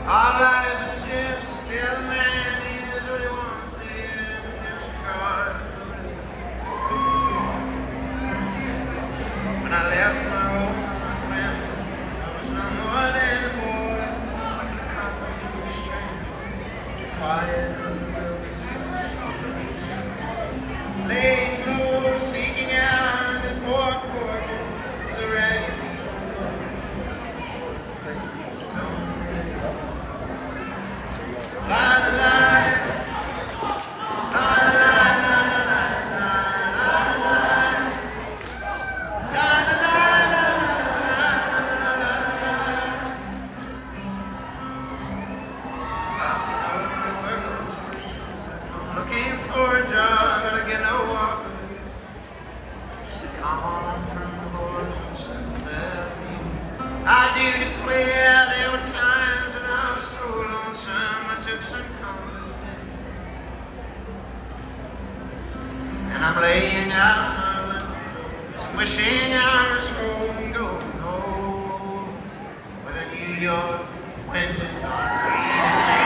Our lives are just the other man is what he wants to hear and disregards the rhythm. When I left my home, my family, I was no more than a boy in the company of a stranger, the quiet of the wilderness, laying low, seeking out the poor portion of the ragged. Looking for a job, but I get no offer. Just to come home from the wars and Seventh Avenue. I do declare there were times when I was so lonesome I took some comfort in. And I'm laying out my windows, wishing I was home, going home, where the New York winters are green.